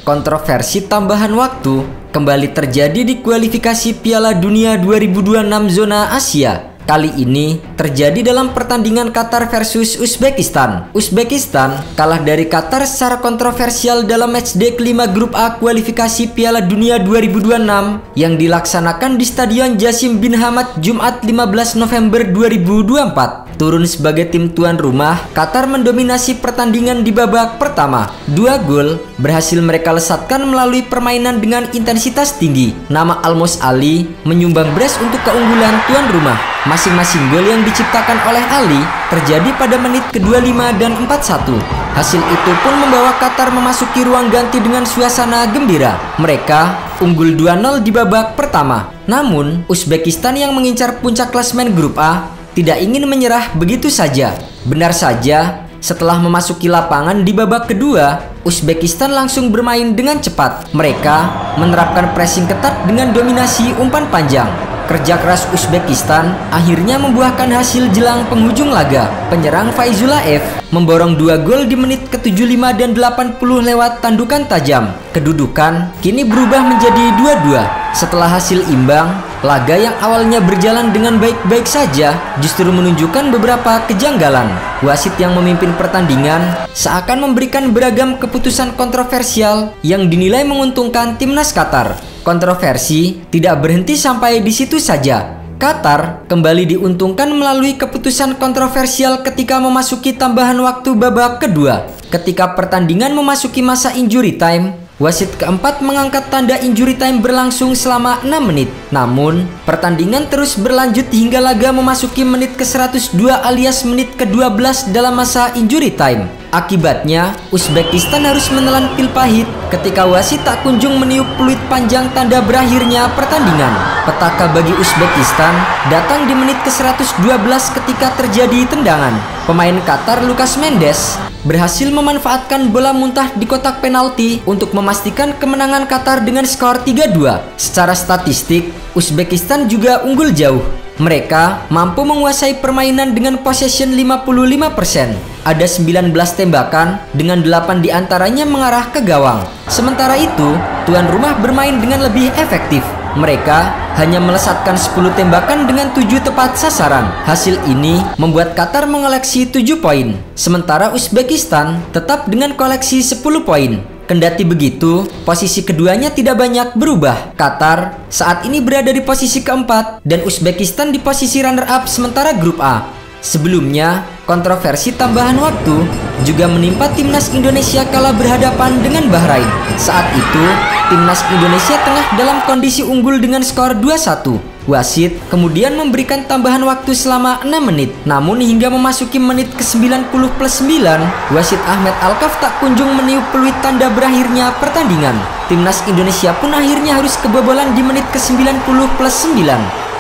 Kontroversi tambahan waktu kembali terjadi di kualifikasi Piala Dunia 2026 zona Asia. Kali ini terjadi dalam pertandingan Qatar versus Uzbekistan. Uzbekistan kalah dari Qatar secara kontroversial dalam matchday kelima grup A kualifikasi Piala Dunia 2026 yang dilaksanakan di Stadion Jasim bin Hamad Jumat 15 November 2024. Turun sebagai tim tuan rumah, Qatar mendominasi pertandingan di babak pertama. 2 gol berhasil mereka lesatkan melalui permainan dengan intensitas tinggi. Nama Almos Ali menyumbang brace untuk keunggulan tuan rumah. Masing-masing gol yang diciptakan oleh Ali terjadi pada menit ke-25 dan 41. Hasil itu pun membawa Qatar memasuki ruang ganti dengan suasana gembira. Mereka unggul 2-0 di babak pertama. Namun, Uzbekistan yang mengincar puncak klasemen grup A tidak ingin menyerah begitu saja. Benar saja, setelah memasuki lapangan di babak kedua, Uzbekistan langsung bermain dengan cepat. Mereka menerapkan pressing ketat dengan dominasi umpan panjang. Kerja keras Uzbekistan akhirnya membuahkan hasil jelang penghujung laga. Penyerang Faizulaev memborong 2 gol di menit ke-75 dan 80 lewat tandukan tajam. Kedudukan kini berubah menjadi 2-2. Setelah hasil imbang, laga yang awalnya berjalan dengan baik-baik saja justru menunjukkan beberapa kejanggalan. Wasit yang memimpin pertandingan seakan memberikan beragam keputusan kontroversial yang dinilai menguntungkan timnas Qatar. Kontroversi tidak berhenti sampai di situ saja. Qatar kembali diuntungkan melalui keputusan kontroversial ketika memasuki tambahan waktu babak kedua. Ketika pertandingan memasuki masa injury time, wasit keempat mengangkat tanda injury time berlangsung selama 6 menit. Namun, pertandingan terus berlanjut hingga laga memasuki menit ke-102 alias menit ke-12 dalam masa injury time. Akibatnya, Uzbekistan harus menelan pil pahit ketika wasit tak kunjung meniup peluit panjang tanda berakhirnya pertandingan. Petaka bagi Uzbekistan datang di menit ke-112 ketika terjadi tendangan. Pemain Qatar Lucas Mendes berhasil memanfaatkan bola muntah di kotak penalti untuk memastikan kemenangan Qatar dengan skor 3-2. Secara statistik, Uzbekistan juga unggul jauh. Mereka mampu menguasai permainan dengan possession 55%. Ada 19 tembakan dengan 8 diantaranya mengarah ke gawang. Sementara itu, tuan rumah bermain dengan lebih efektif. Mereka hanya melesatkan 10 tembakan dengan 7 tepat sasaran. Hasil ini membuat Qatar mengoleksi 7 poin. Sementara Uzbekistan tetap dengan koleksi 10 poin. Kendati begitu, posisi keduanya tidak banyak berubah. Qatar saat ini berada di posisi keempat dan Uzbekistan di posisi runner-up sementara grup A. Sebelumnya, kontroversi tambahan waktu juga menimpa timnas Indonesia kala berhadapan dengan Bahrain. Saat itu, timnas Indonesia tengah dalam kondisi unggul dengan skor 2-1. Wasit kemudian memberikan tambahan waktu selama 6 menit. Namun hingga memasuki menit ke-90+9, wasit Ahmed Alkaf tak kunjung meniup peluit tanda berakhirnya pertandingan. Timnas Indonesia pun akhirnya harus kebobolan di menit ke-90+9.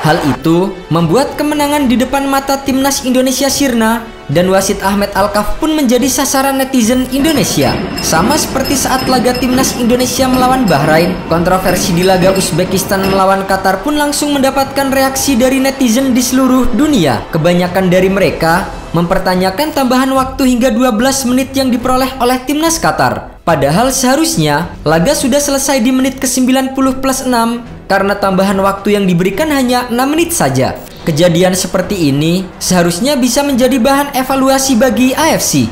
Hal itu membuat kemenangan di depan mata timnas Indonesia sirna dan wasit Ahmed Alkaf pun menjadi sasaran netizen Indonesia. Sama seperti saat laga timnas Indonesia melawan Bahrain, kontroversi di laga Uzbekistan melawan Qatar pun langsung mendapatkan reaksi dari netizen di seluruh dunia. Kebanyakan dari mereka mempertanyakan tambahan waktu hingga 12 menit yang diperoleh oleh timnas Qatar. Padahal seharusnya laga sudah selesai di menit ke-90+6 karena tambahan waktu yang diberikan hanya 6 menit saja. Kejadian seperti ini seharusnya bisa menjadi bahan evaluasi bagi AFC.